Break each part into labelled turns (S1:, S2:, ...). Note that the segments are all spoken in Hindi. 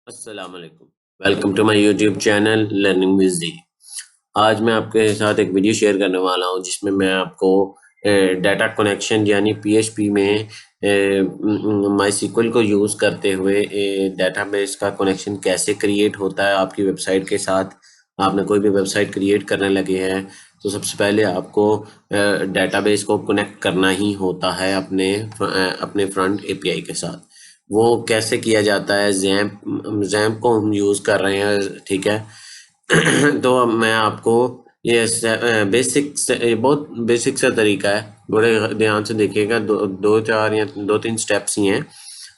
S1: अस्सलाम वालेकुम। Welcome to my YouTube channel learning with Z. आज मैं आपके साथ एक वीडियो शेयर करने वाला हूं जिसमें मैं आपको डाटा कनेक्शन यानी पीएचपी में माईसीक्वल को यूज़ करते हुए डाटाबेस का कनेक्शन कैसे क्रिएट होता है आपकी वेबसाइट के साथ। आपने कोई भी वेबसाइट क्रिएट करने लगे हैं तो सबसे पहले आपको डाटाबेस को कनेक्ट करना ही होता है अपने फ्रंट एपीआई के साथ। वो कैसे किया जाता है, जैम्प को हम यूज़ कर रहे हैं, ठीक है। तो अब मैं आपको ये ये बहुत बेसिक सा तरीका है, बड़े ध्यान से देखिएगा। दो चार या दो तीन स्टेप्स ही हैं,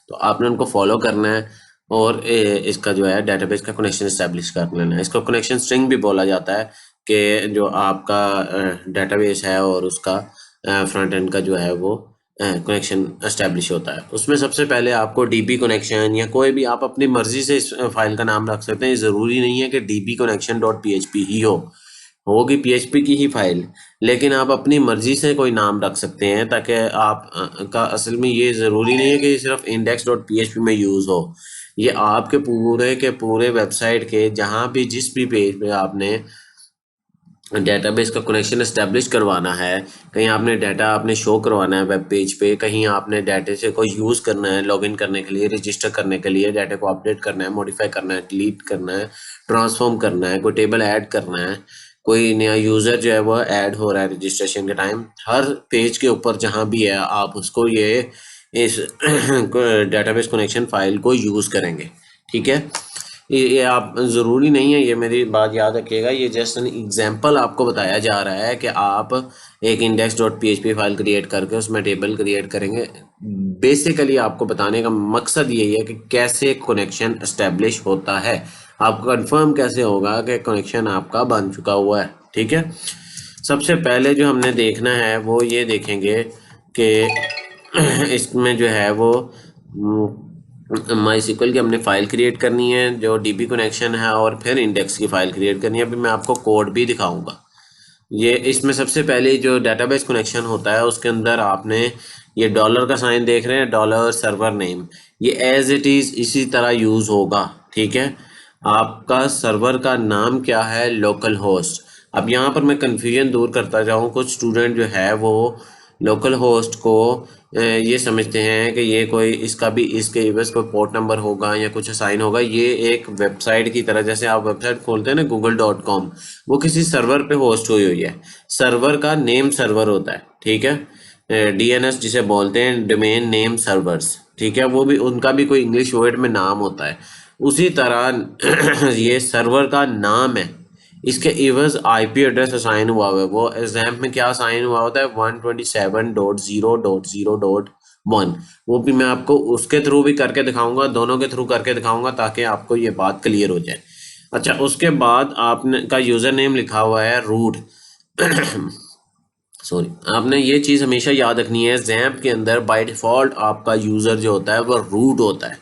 S1: तो आपने उनको फॉलो करना है और इसका जो है डाटाबेस का कनेक्शन इस्टेब्लिश कर लेना है। इसको कनेक्शन स्ट्रिंग भी बोला जाता है कि जो आपका डाटाबेस है और उसका फ्रंट एंड का जो है वो कनेक्शन एस्टेब्लिश होता है। उसमें सबसे पहले आपको डीबी कनेक्शन या कोई भी आप अपनी मर्जी से इस फाइल का नाम रख सकते हैं। ज़रूरी नहीं है कि डीबी कनेक्शन डॉट पीएचपी ही होगी पीएचपी की ही फाइल, लेकिन आप अपनी मर्जी से कोई नाम रख सकते हैं ताकि आप का असल में ये ज़रूरी नहीं है कि सिर्फ इंडेक्स डॉट पीएचपी में यूज़ हो। ये आपके पूरे के पूरे वेबसाइट के जहाँ भी जिस भी पेज पे आपने डेटाबेस का कनेक्शन एस्टेब्लिश करवाना है, कहीं आपने डाटा आपने शो करवाना है वेब पेज पे, कहीं आपने डाटा से कोई यूज़ करना है लॉगिन करने के लिए, रजिस्टर करने के लिए, डाटा को अपडेट करना है, मॉडिफाई करना है, डिलीट करना है, ट्रांसफॉर्म करना है, कोई टेबल ऐड करना है, कोई नया यूज़र जो है वो ऐड हो रहा है रजिस्ट्रेशन के टाइम, हर पेज के ऊपर जहाँ भी है आप उसको इस डाटाबेस कनेक्शन फाइल को यूज़ करेंगे, ठीक है। ये आप ज़रूरी नहीं है, ये मेरी बात याद रखिएगा, ये जस्ट एन एग्जांपल आपको बताया जा रहा है कि आप एक index dot PHP file create करके उसमें टेबल क्रिएट करेंगे। बेसिकली आपको बताने का मकसद यही है कि कैसे कनेक्शन एस्टेब्लिश होता है, आपको कंफर्म कैसे होगा कि कनेक्शन आपका बन चुका हुआ है, ठीक है। सबसे पहले जो हमने देखना है वो ये देखेंगे कि इसमें जो है वो माईसीक्वल की हमने फ़ाइल क्रिएट करनी है जो डीबी कनेक्शन है, और फिर इंडेक्स की फ़ाइल क्रिएट करनी है। अभी मैं आपको कोड भी दिखाऊंगा। ये इसमें सबसे पहले जो डाटाबेस कनेक्शन होता है उसके अंदर आपने ये डॉलर का साइन देख रहे हैं, डॉलर सर्वर नेम, ये एज इट इज़ इसी तरह यूज़ होगा, ठीक है। आपका सर्वर का नाम क्या है, लोकल होस्ट। अब यहाँ पर मैं कन्फ्यूजन दूर करता जाऊँ, कुछ स्टूडेंट जो है वो लोकल होस्ट को ये समझते हैं कि ये कोई इसका भी इसके बस कोई पोर्ट नंबर होगा या कुछ असाइन होगा। ये एक वेबसाइट की तरह, जैसे आप वेबसाइट खोलते हैं ना google.com, वो किसी सर्वर पे होस्ट हुई हुई है। सर्वर का नेम सर्वर होता है, ठीक है। डीएनएस जिसे बोलते हैं, डोमेन नेम सर्वर्स, ठीक है। वो भी उनका भी कोई इंग्लिश वर्ड में नाम होता है। उसी तरह ये सर्वर का नाम है, इसके इवज आईपी एड्रेस असाइन हुआ हुआ है। वो एग्जाम में क्या असाइन हुआ होता है, 127.0.0.1। वो भी मैं आपको उसके थ्रू भी करके दिखाऊंगा, दोनों के थ्रू करके दिखाऊंगा ताकि आपको ये बात क्लियर हो जाए। अच्छा, उसके बाद आपने का यूज़र नेम लिखा हुआ है रूट। सॉरी, आपने ये चीज़ हमेशा याद रखनी है, जैम्प के अंदर बाय डिफ़ॉल्ट आपका यूज़र जो होता है वो रूट होता है,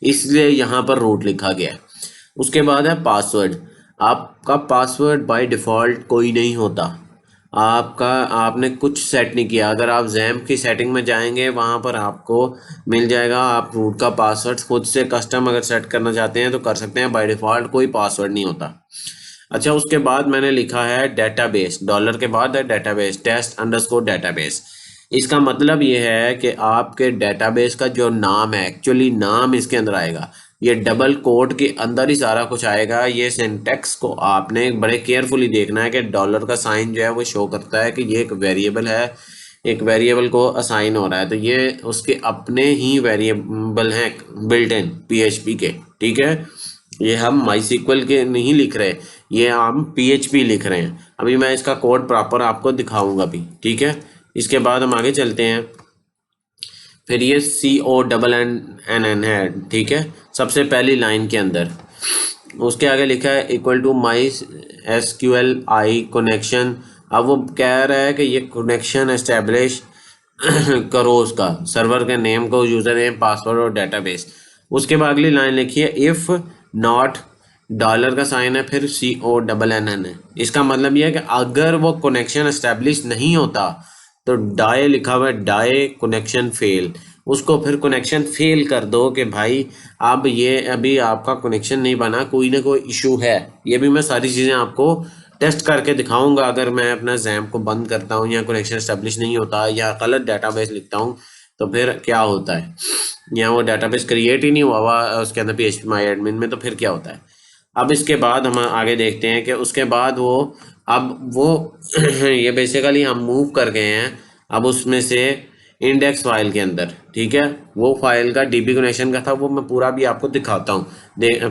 S1: इसलिए यहाँ पर रूट लिखा गया है। उसके बाद है पासवर्ड। आपका पासवर्ड बाय डिफ़ॉल्ट कोई नहीं होता, आपका आपने कुछ सेट नहीं किया। अगर आप जैम्प की सेटिंग में जाएंगे वहाँ पर आपको मिल जाएगा, आप रूट का पासवर्ड खुद से कस्टम अगर सेट करना चाहते हैं तो कर सकते हैं, बाय डिफ़ॉल्ट कोई पासवर्ड नहीं होता। अच्छा, उसके बाद मैंने लिखा है डेटाबेस, डॉलर के बाद है डेटाबेस, टेस्ट अंडरस्कोर डेटाबेस। इसका मतलब ये है कि आपके डेटाबेस का जो नाम है, एक्चुअली नाम इसके अंदर आएगा, ये डबल कोट के अंदर ही सारा कुछ आएगा। ये सिंटेक्स को आपने बड़े केयरफुली देखना है कि डॉलर का साइन जो है वो शो करता है कि ये एक वेरिएबल है, एक वेरिएबल को असाइन हो रहा है, तो ये उसके अपने ही वेरिएबल हैं बिल्ट इन पीएचपी के, ठीक है। ये हम माईसीक्वल के नहीं लिख रहे, ये हम पीएचपी लिख रहे हैं। अभी मैं इसका कोड प्रॉपर आपको दिखाऊंगा भी, ठीक है। इसके बाद हम आगे चलते हैं। फिर ये CONNN है, ठीक है, सबसे पहली लाइन के अंदर। उसके आगे लिखा है equal to my SQL I connection. अब वो कह रहा है कि ये कनेक्शन एस्टेब्लिश करो उसका सर्वर के नेम को, यूज़र नेम, पासवर्ड और डेटाबेस। उसके बाद अगली लाइन लिखी है इफ़ नॉट, डॉलर का साइन है, फिर CONNN है। इसका मतलब यह है कि अगर वो कनेक्शन एस्टेब्लिश नहीं होता तो डाई लिखा हुआ है, डाई कनेक्शन फेल, उसको फिर कनेक्शन फेल कर दो कि भाई अब ये अभी आपका कनेक्शन नहीं बना, कोई ना कोई इशू है। ये भी मैं सारी चीज़ें आपको टेस्ट करके दिखाऊंगा। अगर मैं अपना जैम्प को बंद करता हूँ या कनेक्शन एस्टेब्लिश नहीं होता या गलत डाटाबेस लिखता हूँ तो फिर क्या होता है, या वो डाटाबेस क्रिएट ही नहीं हुआ उसके अंदर PHP माई एडमिन में, तो फिर क्या होता है। अब इसके बाद हम आगे देखते हैं कि उसके बाद वो ये बेसिकली हम मूव कर गए हैं अब उसमें से इंडेक्स फाइल के अंदर, ठीक है। वो फाइल का DB कनेक्शन का था, वो मैं पूरा भी आपको दिखाता हूँ।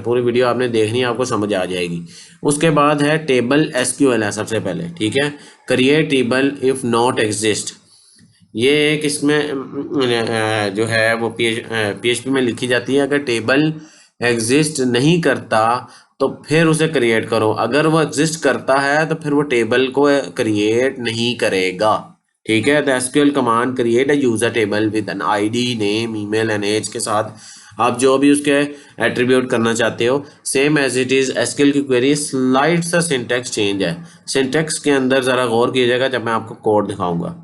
S1: पूरी वीडियो आपने देखनी है, आपको समझ आ जाएगी। उसके बाद है टेबल SQL है सबसे पहले, ठीक है। Create table if not exist, ये एक इसमें जो है वो PHP में लिखी जाती है। अगर टेबल एग्जिस्ट नहीं करता तो फिर उसे क्रिएट करो, अगर वो एग्जिस्ट करता है तो फिर वो टेबल को क्रिएट नहीं करेगा, ठीक है। The SQL command create a user table with an ID, name, email and age के साथ आप जो भी उसके एट्रीब्यूट करना चाहते हो, same as it is SQL की क्वेरी। स्लाइड सा सिंटेक्स चेंज है, सिंटेक्स के अंदर जरा गौर कीजिएगा जब मैं आपको कोड दिखाऊंगा।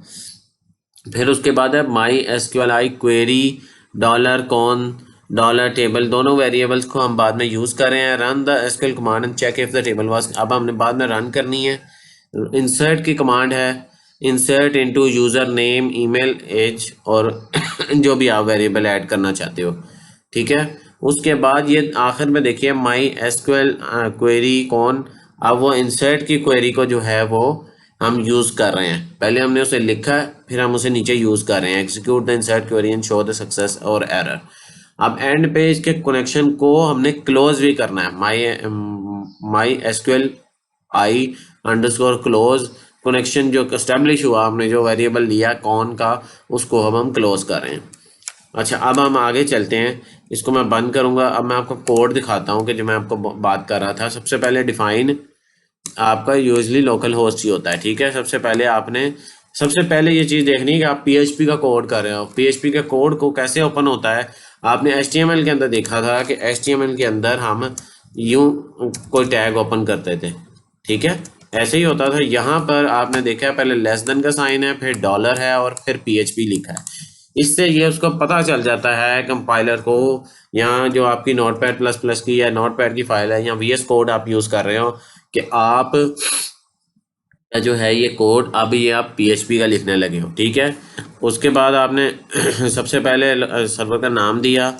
S1: फिर उसके बाद है my SQLi query $con $table, दोनों वेरिएबल्स को हम बाद में यूज़ कर रहे हैं। Run the SQL command and check if the table was, अब हमने बाद में रन करनी है। इंसर्ट की कमांड है, insert into user name, email, age और जो भी आप वेरिएबल ऐड करना चाहते हो, ठीक है। उसके बाद ये आखिर में देखिए माई SQL क्वेरी कौन, अब वो इंसर्ट की क्वेरी को जो है वो हम यूज़ कर रहे हैं। पहले हमने उसे लिखा है, फिर हम उसे नीचे यूज़ कर रहे हैं। Execute the insert query and show the success और एरर। अब एंड पेज के कनेक्शन को हमने क्लोज भी करना है। माई SQLi _क्लोज कनेक्शन जो एस्टेब्लिश हुआ, हमने जो वेरिएबल लिया कौन का, उसको हम क्लोज कर रहे हैं। अच्छा, अब हम आगे चलते हैं। इसको मैं बंद करूंगा। अब मैं आपको कोड दिखाता हूँ कि जो मैं आपको बात कर रहा था। सबसे पहले डिफाइन आपका यूजली लोकल होस्ट ही होता है, ठीक है। सबसे पहले ये चीज़ देखनी है कि आप PHP का कोड कर रहे हो। PHP के कोड को कैसे ओपन होता है, आपने HTML के अंदर देखा था कि HTML के अंदर हम यूं कोई टैग ओपन करते थे, ठीक है। ऐसे ही होता था। यहाँ पर आपने देखा पहले लेस देन का साइन है, फिर डॉलर है और फिर PHP लिखा है। इससे ये उसको पता चल जाता है कंपाइलर को, यहाँ जो आपकी Notepad++ की या नोटपैड की फाइल है या VS कोड आप यूज़ कर रहे हो, कि आप जो है ये कोड अब ये आप PHP का लिखने लगे हो, ठीक है। उसके बाद आपने सबसे पहले सर्वर का नाम दिया,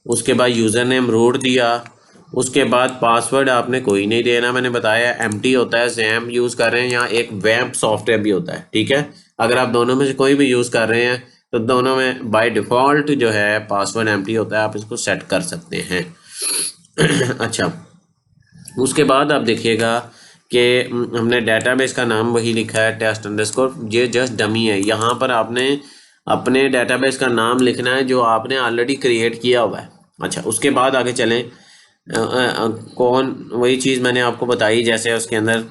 S1: उसके बाद यूज़र नेम रूट दिया, उसके बाद पासवर्ड आपने कोई नहीं देना, मैंने बताया एम्प्टी होता है। XAMPP यूज़ कर रहे हैं, यहाँ एक वैम्प सॉफ्टवेयर भी होता है, ठीक है। अगर आप दोनों में से कोई भी यूज़ कर रहे हैं तो दोनों में बाय डिफ़ॉल्ट जो है पासवर्ड एम्प्टी होता है, आप इसको सेट कर सकते हैं। अच्छा, उसके बाद आप देखिएगा कि हमने डेटाबेस का नाम वही लिखा है test_, ये जस्ट डमी है। यहाँ पर आपने अपने डेटाबेस का नाम लिखना है जो आपने ऑलरेडी क्रिएट किया हुआ है। अच्छा, उसके बाद आगे चलें। कौन, वही चीज़ मैंने आपको बताई जैसे उसके अंदर।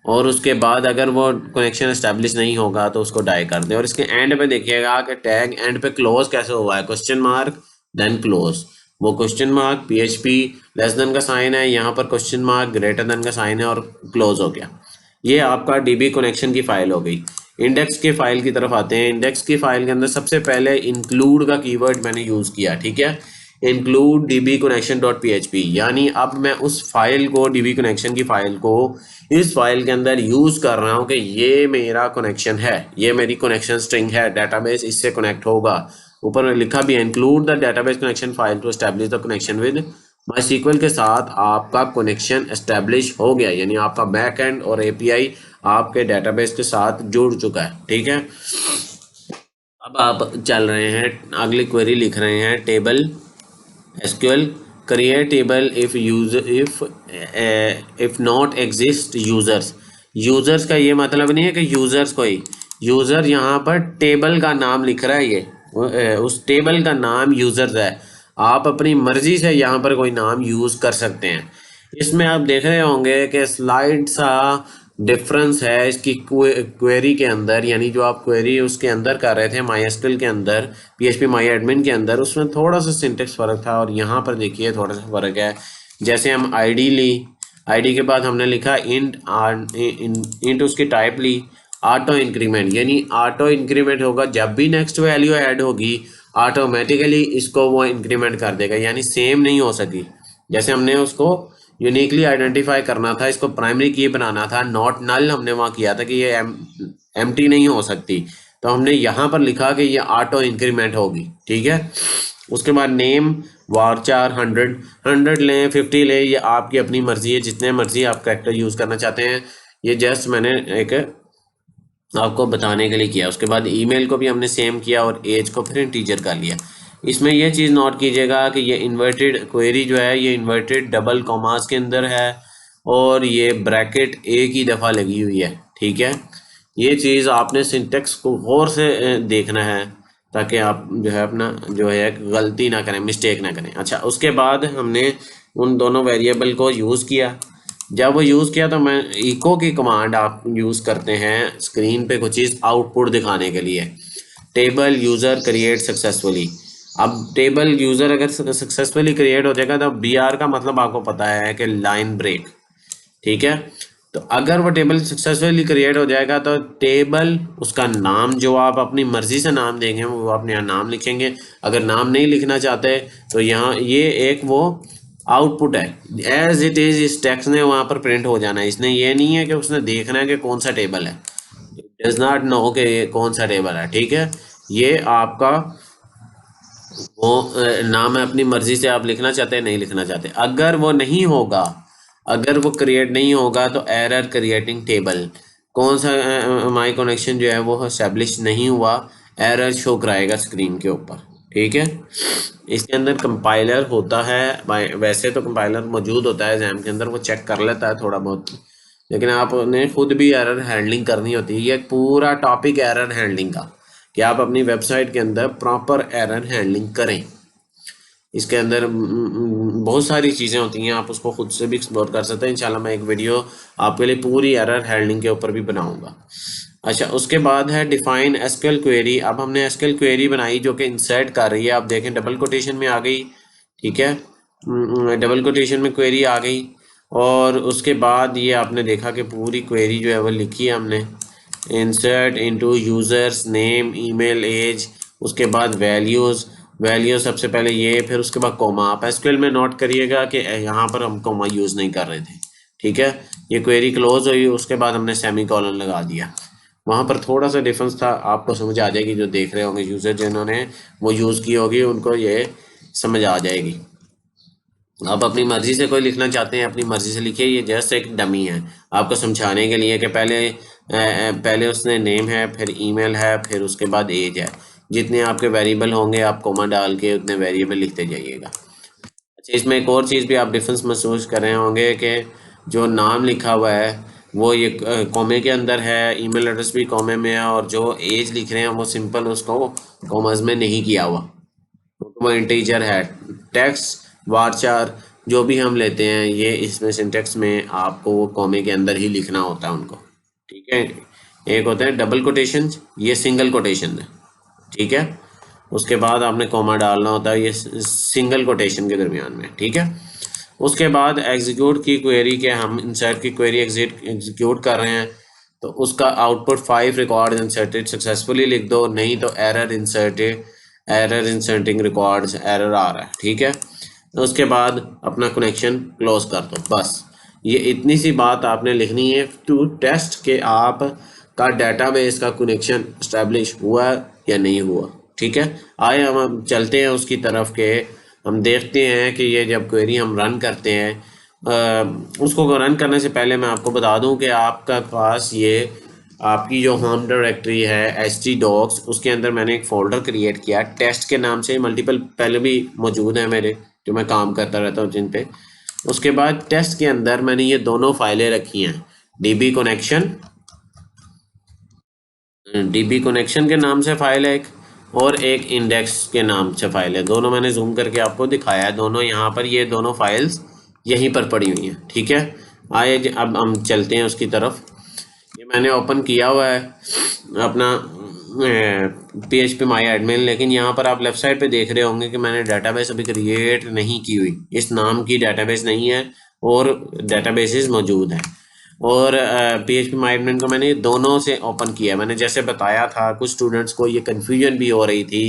S1: और उसके बाद अगर वो कनेक्शन इस्टेब्लिश नहीं होगा तो उसको डाई कर दे। और इसके एंड पे देखिएगा कि टैग एंड पे क्लोज कैसे हुआ है, क्वेश्चन मार्क देन क्लोज। वो question mark PHP less than का साइन है, यहाँ पर क्वेश्चन मार्क ग्रेटर देन का साइन है और क्लोज हो गया। ये आपका DB कनेक्शन की फाइल हो गई। इंडेक्स के फाइल की तरफ आते हैं। इंडेक्स की फाइल के अंदर सबसे पहले इंक्लूड का कीवर्ड मैंने यूज़ किया, ठीक है। इंक्लूड DB connection.php, यानी अब मैं उस फाइल को, DB कनेक्शन की फाइल को इस फाइल के अंदर यूज़ कर रहा हूँ कि ये मेरा कनेक्शन है, ये मेरी कनेक्शन स्ट्रिंग है, डेटाबेस इससे कनेक्ट होगा। ऊपर में लिखा भी है include the database connection file to establish the connection with MySQL के साथ आपका कनेक्शन एस्टैब्लिश हो गया, यानी आपका बैक एंड और API आपके डेटाबेस के साथ जुड़ चुका है, ठीक है। अब आप चल रहे हैं, अगली क्वेरी लिख रहे हैं table SQL create table if not exist users का ये मतलब नहीं है कि यूजर्स कोई यूजर, यहाँ पर टेबल का नाम लिख रहा है, ये उस टेबल का नाम यूजर्स है। आप अपनी मर्जी से यहाँ पर कोई नाम यूज कर सकते हैं। इसमें आप देख रहे होंगे कि स्लाइड सा डिफरेंस है इसकी क्वेरी के अंदर, यानी जो आप क्वेरी उसके अंदर कर रहे थे MySQL के अंदर, PHP माई एडमिन के अंदर, उसमें थोड़ा सा सिंटेक्स फ़र्क था और यहाँ पर देखिए थोड़ा सा फ़र्क है। जैसे हम ID ली, ID के बाद हमने लिखा इंट उसकी टाइप ली ऑटो इंक्रीमेंट, यानी ऑटो इंक्रीमेंट होगा जब भी नेक्स्ट वैल्यू ऐड होगी ऑटोमेटिकली इसको वो इंक्रीमेंट कर देगा, यानी सेम नहीं हो सकी। जैसे हमने उसको यूनिकली आइडेंटिफाई करना था, इसको प्राइमरी की बनाना था, नॉट नल हमने वहाँ किया था कि ये एम्प्टी नहीं हो सकती, तो हमने यहाँ पर लिखा कि ये ऑटो इंक्रीमेंट होगी, ठीक है। उसके बाद नेम वारचार 100 लें, 50 लें, ये आपकी अपनी मर्जी है, जितने मर्जी आप कैरेक्टर यूज़ करना चाहते हैं। ये जस्ट मैंने एक आपको बताने के लिए किया। उसके बाद ईमेल को भी हमने सेम किया और एज को फिर इंटीजर कर लिया। इसमें यह चीज़ नोट कीजिएगा कि ये इन्वर्टेड क्वेरी जो है ये इन्वर्टेड डबल कॉमास के अंदर है और ये ब्रैकेट एक ही दफ़ा लगी हुई है, ठीक है। ये चीज़ आपने सिंटेक्स को गौर से देखना है ताकि आप जो है अपना जो है गलती ना करें, मिस्टेक ना करें। अच्छा, उसके बाद हमने उन दोनों वेरिएबल को यूज़ किया। जब वो यूज़ किया तो मैं इको की कमांड आप यूज़ करते हैं स्क्रीन पे कुछ चीज़ आउटपुट दिखाने के लिए। Table user create successfully. अब टेबल यूज़र अगर सक्सेसफुली क्रिएट हो जाएगा तो BR का मतलब आपको पता है कि लाइन ब्रेक, ठीक है। तो अगर वो टेबल सक्सेसफुली क्रिएट हो जाएगा तो टेबल उसका नाम जो आप अपनी मर्जी से नाम देंगे वो अपने यहाँ नाम लिखेंगे। अगर नाम नहीं लिखना चाहते तो यहाँ ये एक वो आउटपुट है, एज इट इज इस टेक्स्ट ने वहाँ पर प्रिंट हो जाना है। इसने ये नहीं है कि उसने देखना है कि कौन सा टेबल है, डज नॉट नो कि ये कौन सा टेबल है, ठीक है। ये आपका वो नाम है, अपनी मर्जी से आप लिखना चाहते हैं नहीं लिखना चाहते। अगर वो नहीं होगा, अगर वो क्रिएट नहीं होगा तो एरर क्रिएटिंग टेबल, कौन सा माई कनेक्शन जो है वो एस्टेब्लिश नहीं हुआ, एरर शो कराएगा स्क्रीन के ऊपर, ठीक है। इसके अंदर कंपाइलर होता है, वैसे तो कंपाइलर मौजूद होता है जैम के अंदर, वो चेक कर लेता है थोड़ा बहुत, लेकिन आपने खुद भी एरर हैंडलिंग करनी होती है। ये पूरा टॉपिक एरर हैंडलिंग का कि आप अपनी वेबसाइट के अंदर प्रॉपर एरर हैंडलिंग करें। इसके अंदर बहुत सारी चीज़ें होती हैं, आप उसको खुद से भी एक्सप्लोर कर सकते हैं। इंशाल्लाह मैं एक वीडियो आपके लिए पूरी एरर हैंडलिंग के ऊपर भी बनाऊंगा। अच्छा, उसके बाद है डिफाइन एसक्यूएल क्वेरी। अब हमने एसक्यूएल क्वेरी बनाई जो कि इंसर्ट कर रही है, आप देखें डबल कोटेशन में आ गई, ठीक है। डबल कोटेशन में क्वेरी आ गई और उसके बाद ये आपने देखा कि पूरी क्वेरी जो है वो लिखी है हमने, insert into users name email age, उसके बाद वैल्यूज़, वैल्यू सबसे पहले ये, फिर उसके बाद कोमा। आप एसक्यूएल में नोट करिएगा कि यहाँ पर हम कोमा यूज़ नहीं कर रहे थे, ठीक है। ये क्वेरी क्लोज हुई, उसके बाद हमने सेमी कॉलन लगा दिया। वहाँ पर थोड़ा सा डिफरेंस था, आपको समझ आ जाएगी, जो देख रहे होंगे यूज़र जिन्होंने वो यूज़ की होगी उनको ये समझ आ जाएगी। आप अपनी मर्ज़ी से कोई लिखना चाहते हैं अपनी मर्ज़ी से लिखिए, ये जस्ट एक डमी है आपको समझाने के लिए कि पहले उसने नेम है, फिर ईमेल है, फिर उसके बाद एज है। जितने आपके वेरिएबल होंगे आप कोमा डाल के उतने वेरिएबल लिखते जाइएगा। अच्छा, इसमें एक और चीज़ भी आप डिफरेंस महसूस कर रहे होंगे कि जो नाम लिखा हुआ है वो ये कॉमे के अंदर है, ईमेल एड्रेस भी कॉमे में है, और जो एज लिख रहे हैं वो सिंपल उसको कॉमर्स में नहीं किया हुआ, वो इंटीजर है। टेक्स्ट वारचार जो भी हम लेते हैं ये इसमें सिंटेक्स में आपको वो कॉमे के अंदर ही लिखना होता है उनको, ठीक है। एक होते हैं डबल कोटेशन, ये सिंगल कोटेशन है, ठीक है। उसके बाद आपने कॉमा डालना होता है ये सिंगल कोटेशन के दरमियान में, ठीक है। उसके बाद एग्जीक्यूट की क्वेरी के हम इंसर्ट की क्वेरी एग्जीक्यूट कर रहे हैं तो उसका आउटपुट 5 रिकॉर्ड इंसर्टेड सक्सेसफुली लिख दो, नहीं तो error inserted, error inserting records error आ रहा है, ठीक है। तो उसके बाद अपना कनेक्शन क्लोज कर दो, बस ये इतनी सी बात आपने लिखनी है टू टेस्ट के आप का डेटाबेस का कनेक्शन इस्टेब्लिश हुआ या नहीं हुआ, ठीक है। आए हम चलते हैं उसकी तरफ के हम देखते हैं कि ये जब क्वेरी हम रन करते हैं उसको रन करने से पहले मैं आपको बता दूं कि आपका पास ये आपकी जो होम डायरेक्टरी है htdocs, उसके अंदर मैंने एक फ़ोल्डर क्रिएट किया टेस्ट के नाम से। मल्टीपल पहले भी मौजूद है मेरे जो मैं काम करता रहता हूँ जिन पे। उसके बाद टेस्ट के अंदर मैंने ये दोनों फाइलें रखी हैं, डीबी कनेक्शन के नाम से फाइल है एक, और एक इंडेक्स के नाम से फाइल है। दोनों मैंने जूम करके आपको दिखाया है, दोनों यहाँ पर ये दोनों फाइल्स यहीं पर पड़ी हुई हैं, ठीक है। आइए अब हम चलते हैं उसकी तरफ। ये मैंने ओपन किया हुआ है अपना PHP माई एडमिन, लेकिन यहाँ पर आप लेफ्ट साइड पे देख रहे होंगे कि मैंने डाटाबेस अभी क्रिएट नहीं की हुई, इस नाम की डाटाबेस नहीं है और डाटाबेसेस मौजूद हैं। और PHP माई एडमिन को मैंने दोनों से ओपन किया। मैंने जैसे बताया था कुछ स्टूडेंट्स को ये कन्फ्यूजन भी हो रही थी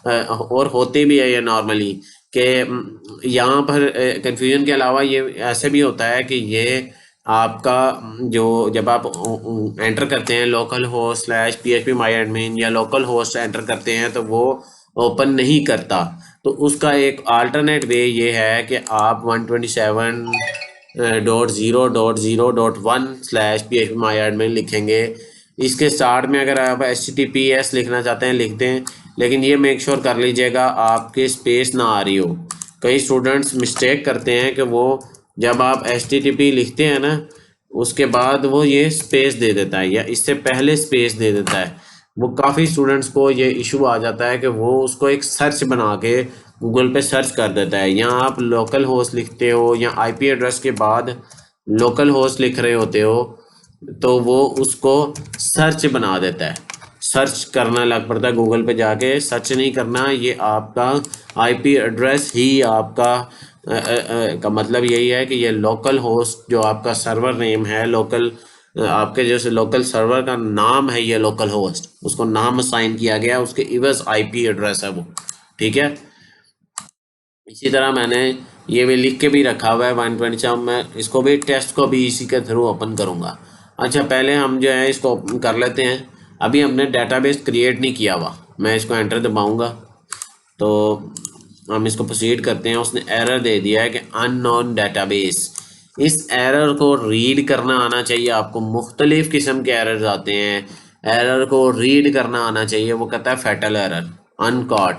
S1: और होते भी है ये नॉर्मली कि यहाँ पर कंफ्यूजन के अलावा ये ऐसे भी होता है कि ये आपका जो जब आप एंटर करते हैं लोकल होस्ट स्लैश PHP माई एडमिन या लोकल होस्ट एंटर करते हैं तो वो ओपन नहीं करता। तो उसका एक अल्टरनेट वे ये है कि आप 127.0.0.1/PHP लिखेंगे। इसके स्टार्ट में अगर आप HTTPS लिखना चाहते हैं लिख दें, लेकिन ये मेक श्योर कर लीजिएगा आपके स्पेस ना आ रही हो। कई स्टूडेंट्स मिस्टेक करते हैं कि वो जब आप HTTP लिखते हैं ना उसके बाद वो ये स्पेस दे देता है या इससे पहले स्पेस दे देता है। वो काफ़ी स्टूडेंट्स को ये इशू आ जाता है कि वो उसको एक सर्च बना के गूगल पे सर्च कर देता है। यहाँ आप लोकल होस्ट लिखते हो या IP एड्रेस के बाद लोकल होस्ट लिख रहे होते हो तो वो उसको सर्च बना देता है। सर्च करना लग पड़ता है गूगल पे जाके, सर्च नहीं करना। ये आपका IP एड्रेस ही आपका का मतलब यही है कि ये लोकल होस्ट जो आपका सर्वर नेम है, लोकल आपके जैसे लोकल सर्वर का नाम है ये लोकल होस्ट, उसको नाम असाइन किया गया, उसके इवज IP एड्रेस है वो। ठीक है, इसी तरह मैंने ये भी लिख के भी रखा हुआ है 127। मैं इसको भी टेस्ट को भी इसी के थ्रू ओपन करूँगा। अच्छा, पहले हम जो है इसको ओपन कर लेते हैं। अभी हमने डेटाबेस क्रिएट नहीं किया हुआ। मैं इसको एंटर दबाऊँगा तो हम इसको प्रोसीड करते हैं। उसने एरर दे दिया है कि अननोन डेटाबेस। इस एरर को रीड करना आना चाहिए आपको। मुख्तलिफ किस्म के एरर्स आते हैं, एरर को रीड करना आना चाहिए। वो कहता है फैटल एरर अनकॉट,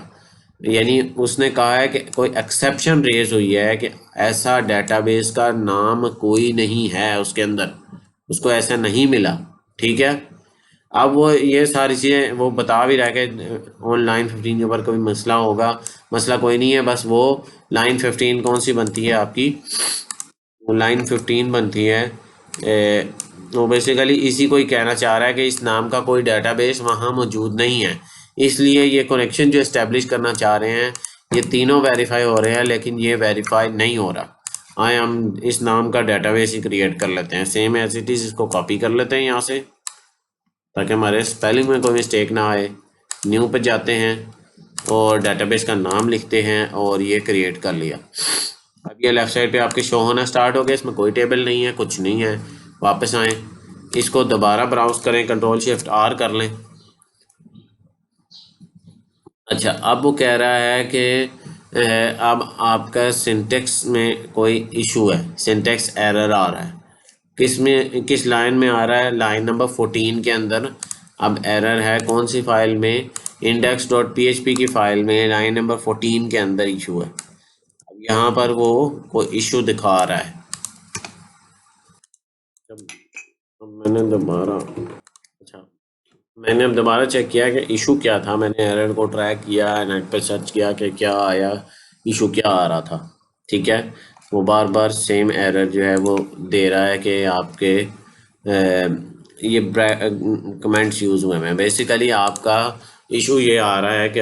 S1: यानी उसने कहा है कि कोई एक्सेप्शन रेज हुई है कि ऐसा डेटाबेस का नाम कोई नहीं है उसके अंदर, उसको ऐसा नहीं मिला। ठीक है, अब वो ये सारी चीज़ें वो बता भी रहा है कि ऑन लाइन 15 के ऊपर कोई मसला होगा। मसला कोई नहीं है, बस वो लाइन 15 कौन सी बनती है आपकी, लाइन 15 बनती है। वो बेसिकली इसी को ही कहना चाह रहा है कि इस नाम का कोई डेटाबेस वहाँ मौजूद नहीं है। इसलिए ये कनेक्शन जो इस्टेब्लिश करना चाह रहे हैं ये तीनों वेरीफाई हो रहे हैं, लेकिन ये वेरीफाई नहीं हो रहा। आए हम इस नाम का डेटाबेस ही क्रिएट कर लेते हैं, सेम एज इट इज़। इसको कॉपी कर लेते हैं यहाँ से ताकि हमारे स्पेलिंग में कोई मिस्टेक ना आए। न्यू पे जाते हैं और डेटाबेस का नाम लिखते हैं और ये क्रिएट कर लिया। अब ये लेफ़्ट साइड पे आपके शो होना स्टार्ट हो गया। इसमें कोई टेबल नहीं है, कुछ नहीं है। वापस आएँ, इसको दोबारा ब्राउज करें, Ctrl+Shift+R कर लें। अच्छा, अब वो कह रहा है कि अब आपका सिंटेक्स में कोई इशू है, सिंटेक्स एरर आ रहा है। किस में, किस लाइन में आ रहा है? लाइन नंबर 14 के अंदर अब एरर है। कौन सी फाइल में? index.php की फाइल में लाइन नंबर 14 के अंदर इशू है। अब यहाँ पर वो कोई इशू दिखा रहा है। मैंने दोबारा मैंने अब दोबारा चेक किया कि इशू क्या था। मैंने एरर को ट्रैक किया, नेट पे सर्च किया कि क्या आया, इशू क्या आ रहा था। ठीक है, वो बार बार सेम एरर जो है वो दे रहा है कि आपके ये कमेंट्स यूज़ हुए हैं। बेसिकली आपका इशू ये आ रहा है कि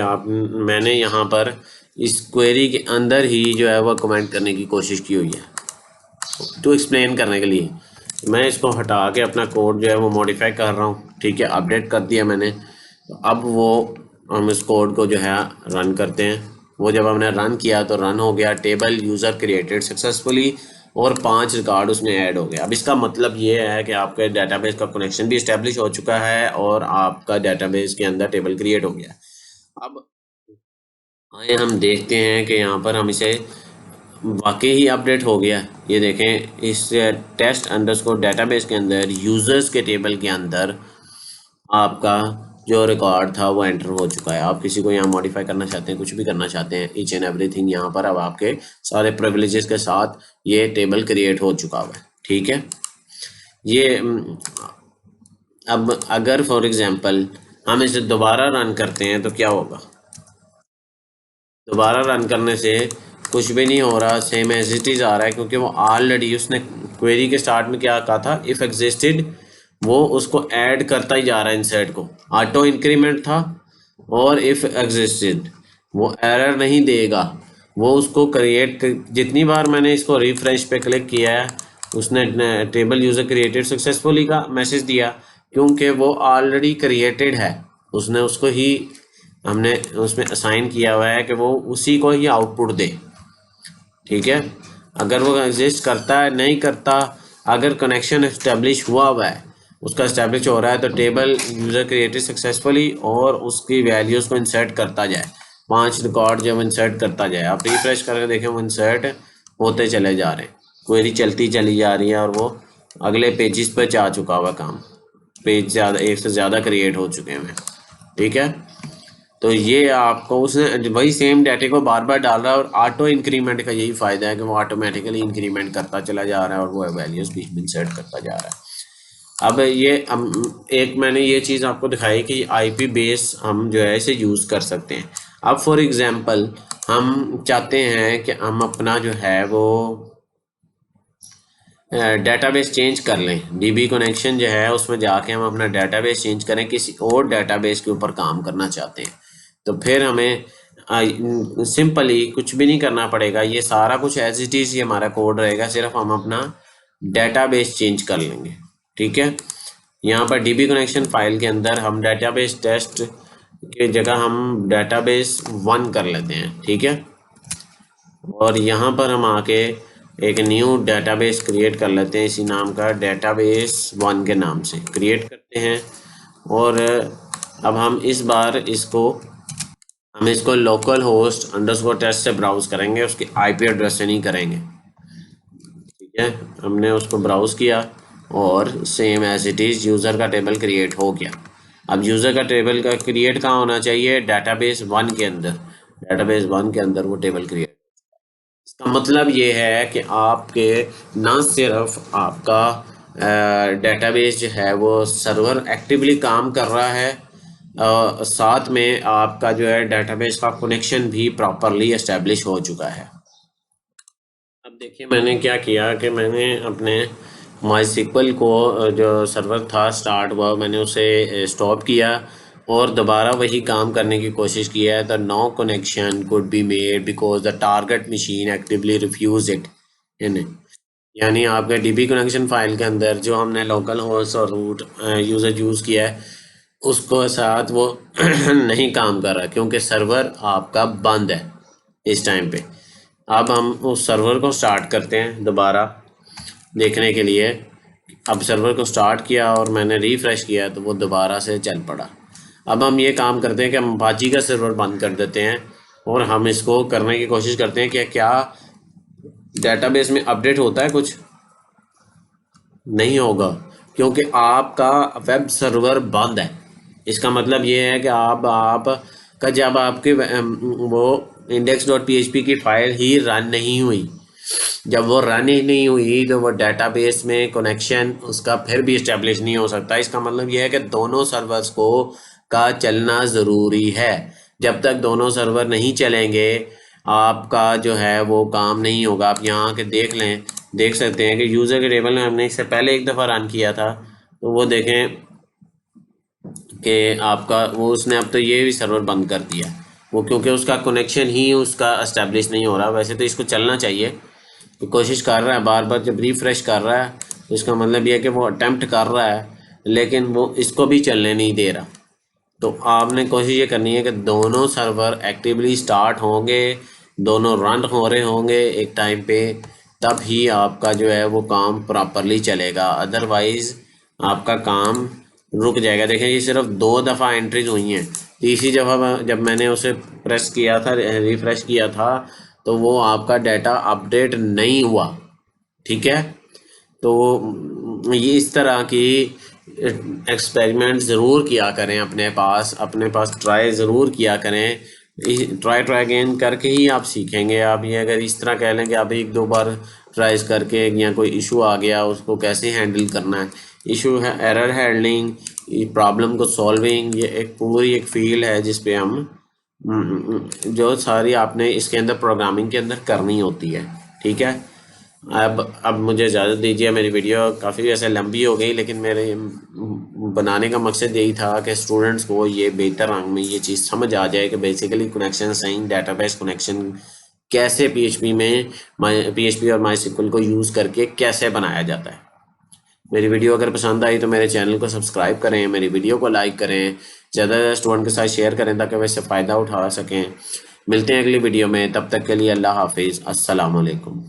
S1: मैंने यहाँ पर इस क्वेरी के अंदर ही जो है वो कमेंट करने की कोशिश की हुई है टू एक्सप्लेन करने के लिए। मैं इसको हटा के अपना कोड जो है वो मॉडिफाई कर रहा हूँ। ठीक है, अपडेट कर दिया मैंने। तो अब वो हम इस कोड को जो है रन करते हैं। वो जब हमने रन किया तो रन हो गया, टेबल यूज़र क्रिएटेड सक्सेसफुली, और 5 रिकॉर्ड उसमें ऐड हो गया। अब इसका मतलब ये है कि आपके डेटाबेस का कनेक्शन भी इस्टेब्लिश हो चुका है और आपका डेटाबेस के अंदर टेबल क्रिएट हो गया। अब आइए हम देखते हैं कि यहाँ पर हम इसे वाकई ही अपडेट हो गया। ये देखें, इस टेस्ट अंडरस्कोर डेटाबेस के अंदर यूज़र्स के टेबल के अंदर आपका जो रिकॉर्ड था वो एंटर हो चुका है। आप किसी को यहाँ मॉडिफाई करना चाहते हैं, कुछ भी करना चाहते हैं, ईच एंड एवरीथिंग यहाँ पर अब आपके सारे प्रिविलेजेस के साथ ये टेबल क्रिएट हो चुका हुआ है। ठीक है, ये अब अगर फॉर एग्जांपल हम इसे दोबारा रन करते हैं तो क्या होगा? दोबारा रन करने से कुछ भी नहीं हो रहा, सेम एज इट इज़ आ रहा है, क्योंकि वो ऑलरेडी उसने क्वेरी के स्टार्ट में क्या कहा था, इफ़ एग्जिस्टेड, वो उसको ऐड करता ही जा रहा है इंसर्ट को। ऑटो इंक्रीमेंट था और इफ़ एग्जिस्टेड वो एरर नहीं देगा, वो उसको क्रिएट। जितनी बार मैंने इसको रिफ्रेश पे क्लिक किया है उसने टेबल यूज़र क्रिएटेड सक्सेसफुली का मैसेज दिया, क्योंकि वो ऑलरेडी क्रिएटेड है। उसने उसको ही हमने उसमें असाइन किया हुआ है कि वो उसी को ही आउटपुट दे। ठीक है, अगर वो एग्जिस्ट करता है नहीं करता, अगर कनेक्शन इस्टेब्लिश हुआ है, उसका इस्टेब्लिश हो रहा है, तो टेबल यूज़र क्रिएटेड सक्सेसफुली और उसकी वैल्यूज़ को इंसर्ट करता जाए। 5 रिकॉर्ड जब इंसर्ट करता जाए, आप रिफ्रेश करके देखें वो इंसर्ट होते चले जा रहे हैं, क्वेरी चलती चली जा रही है और वो अगले पेजेस पर जा चुका हुआ काम, पेज ज़्यादा, एक से ज़्यादा क्रिएट हो चुके हैं। ठीक है, तो ये आपको उसने वही सेम डाटे को बार बार डाल रहा है, और ऑटो इंक्रीमेंट का यही फ़ायदा है कि वो ऑटोमेटिकली इंक्रीमेंट करता चला जा रहा है और वो वैल्यूज़ बीच में इंसर्ट करता जा रहा है। अब ये एक मैंने ये चीज़ आपको दिखाई कि आईपी बेस हम जो है इसे यूज़ कर सकते हैं। अब फॉर एग्जांपल हम चाहते हैं कि हम अपना जो है वो डेटाबेस चेंज कर लें, डीबी कनेक्शन जो है उसमें जाके हम अपना डेटाबेस चेंज करें, किसी और डेटाबेस के ऊपर काम करना चाहते हैं, तो फिर हमें सिंपली कुछ भी नहीं करना पड़ेगा, ये सारा कुछ एज इट इज़ ही हमारा कोड रहेगा, सिर्फ हम अपना डेटाबेस चेंज कर लेंगे। ठीक है, यहाँ पर डीबी कनेक्शन फाइल के अंदर हम डेटाबेस टेस्ट की जगह हम डेटाबेस 1 कर लेते हैं। ठीक है, और यहाँ पर हम आके एक न्यू डेटाबेस क्रिएट कर लेते हैं, इसी नाम का डेटाबेस 1 के नाम से क्रिएट करते हैं। और अब हम इस बार इसको लोकल होस्ट अंडरस्कोर टेस्ट से ब्राउज करेंगे, उसकी आईपी एड्रेस से नहीं करेंगे। ठीक है, हमने उसको ब्राउज किया और same as it is user का टेबल क्रिएट हो गया। अब यूज़र का टेबल का क्रिएट कहाँ होना चाहिए, डेटाबेस 1 के अंदर, डेटाबेस 1 के अंदर वो टेबल क्रिएट। इसका मतलब ये है कि आपके ना सिर्फ आपका डेटाबेस जो है वो सर्वर एक्टिवली काम कर रहा है, साथ में आपका जो है डेटाबेस का कनेक्शन भी प्रॉपरली एस्टेब्लिश हो चुका है। अब देखिए मैंने क्या किया कि मैंने अपने माईसीक्वल को जो सर्वर था स्टार्ट हुआ, मैंने उसे स्टॉप किया और दोबारा वही काम करने की कोशिश की है। The no connection could be made because the target machine actively refuse it in, यानी आपके डीबी कनेक्शन फाइल के अंदर जो हमने लोकल होस्ट और रूट यूज़र यूज़ किया है उसको साथ वो नहीं काम कर रहा क्योंकि सर्वर आपका बंद है इस टाइम पे। अब हम उस सर्वर को स्टार्ट करते हैं दोबारा देखने के लिए। अब सर्वर को स्टार्ट किया और मैंने रिफ़्रेश किया तो वो दोबारा से चल पड़ा। अब हम ये काम करते हैं कि हम अपाची का सर्वर बंद कर देते हैं और हम इसको करने की कोशिश करते हैं कि क्या डेटाबेस में अपडेट होता है, कुछ नहीं होगा क्योंकि आपका वेब सर्वर बंद है। इसका मतलब ये है कि आप का जब आपके वो index.php की फ़ाइल ही रन नहीं हुई, जब वो रन ही नहीं हुई तो वो डेटाबेस में कनेक्शन उसका फिर भी इस्टेब्लिश नहीं हो सकता। इसका मतलब ये है कि दोनों सर्वर्स को का चलना ज़रूरी है। जब तक दोनों सर्वर नहीं चलेंगे आपका जो है वो काम नहीं होगा। आप यहाँ के देख सकते हैं कि यूज़र के टेबल में हमने इससे पहले एक दफ़ा रन किया था, तो वो देखें कि आपका वो उसने अब तो ये भी सर्वर बंद कर दिया, वो क्योंकि उसका कनेक्शन ही उसका इस्टेब्लिश नहीं हो रहा। वैसे तो इसको चलना चाहिए, तो कोशिश कर रहा है बार बार, जब रिफ़्रेश कर रहा है तो इसका मतलब ये है कि वो अटेम्प्ट कर रहा है लेकिन वो इसको भी चलने नहीं दे रहा। तो आपने कोशिश ये करनी है कि दोनों सर्वर एक्टिवली स्टार्ट होंगे, दोनों रन हो रहे होंगे एक टाइम पे, तब ही आपका जो है वो काम प्रॉपरली चलेगा, अदरवाइज़ आपका काम रुक जाएगा। देखें ये सिर्फ 2 दफ़ा एंट्रीज हुई हैं, तीसरी दफ़ा जब मैंने उसे प्रेस किया था, रिफ़्रेश किया था, तो वो आपका डाटा अपडेट नहीं हुआ। ठीक है, तो ये इस तरह की एक्सपेरिमेंट ज़रूर किया करें, अपने पास ट्राई ज़रूर किया करें। ट्राई अगेन करके ही आप सीखेंगे। आप ये अगर इस तरह कह लें कि आप 1-2 बार ट्राइज करके या कोई इशू आ गया उसको कैसे हैंडल करना है, इशू है एरर हैंडलिंग, प्रॉब्लम को सॉल्विंग, ये एक पूरी एक फील्ड है जिस पे हम जो सारी आपने इसके अंदर प्रोग्रामिंग के अंदर करनी होती है। ठीक है, अब मुझे इजाज़त दीजिए। मेरी वीडियो काफ़ी वैसे लंबी हो गई लेकिन मेरे बनाने का मकसद यही था कि स्टूडेंट्स को ये बेहतर रंग में ये चीज़ समझ आ जाए कि बेसिकली कनेक्शन सही डेटाबेस कनेक्शन कैसे पीएचपी में पीएचपी और माईसीक्वल को यूज़ करके कैसे बनाया जाता है। मेरी वीडियो अगर पसंद आई तो मेरे चैनल को सब्सक्राइब करें, मेरी वीडियो को लाइक करें, ज़्यादा से ज़्यादा स्टूडेंट के साथ शेयर करें ताकि वे इससे फ़ायदा उठा सकें। मिलते हैं अगली वीडियो में, तब तक के लिए अल्लाह हाफिज़, अस्सलाम वालेकुम।